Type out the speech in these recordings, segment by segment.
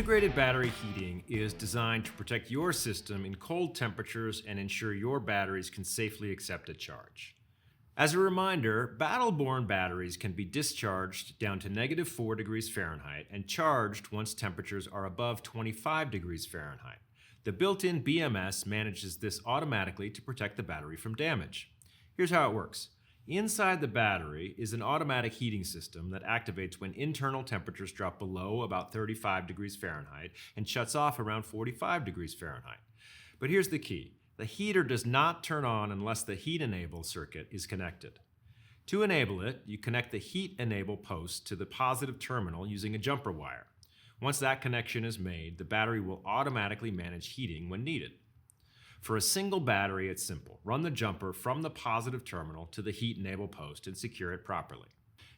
Integrated battery heating is designed to protect your system in cold temperatures and ensure your batteries can safely accept a charge. As a reminder, battle-born batteries can be discharged down to -4 degrees Fahrenheit and charged once temperatures are above 25 degrees Fahrenheit. The built-in BMS manages this automatically to protect the battery from damage. Here's how it works. Inside the battery is an automatic heating system that activates when internal temperatures drop below about 35 degrees Fahrenheit and shuts off around 45 degrees Fahrenheit. But here's the key. The heater does not turn on unless the heat enable circuit is connected. To enable it, you connect the heat enable post to the positive terminal using a jumper wire. Once that connection is made, the battery will automatically manage heating when needed. For a single battery, it's simple. Run the jumper from the positive terminal to the heat enable post and secure it properly.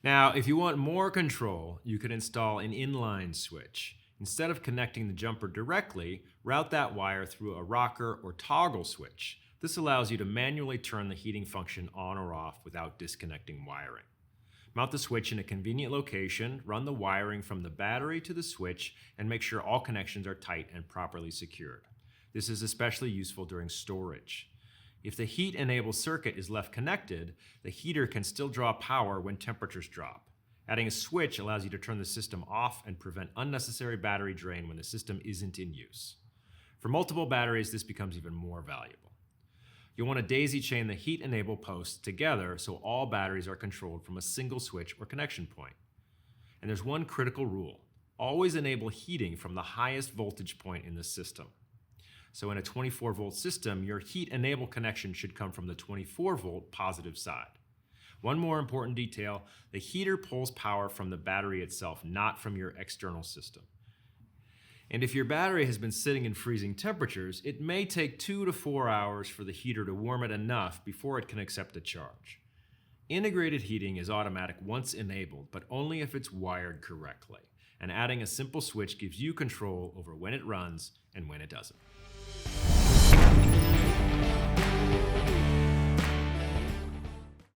Now, if you want more control, you can install an inline switch. Instead of connecting the jumper directly, route that wire through a rocker or toggle switch. This allows you to manually turn the heating function on or off without disconnecting wiring. Mount the switch in a convenient location, run the wiring from the battery to the switch, and make sure all connections are tight and properly secured. This is especially useful during storage. If the heat enable circuit is left connected, the heater can still draw power when temperatures drop. Adding a switch allows you to turn the system off and prevent unnecessary battery drain when the system isn't in use. For multiple batteries, this becomes even more valuable. You'll want to daisy chain the heat enable posts together so all batteries are controlled from a single switch or connection point. And there's one critical rule. Always enable heating from the highest voltage point in the system. So in a 24-volt system, your heat enable connection should come from the 24-volt positive side. One more important detail, the heater pulls power from the battery itself, not from your external system. And if your battery has been sitting in freezing temperatures, it may take 2 to 4 hours for the heater to warm it enough before it can accept a charge. Integrated heating is automatic once enabled, but only if it's wired correctly. And adding a simple switch gives you control over when it runs and when it doesn't.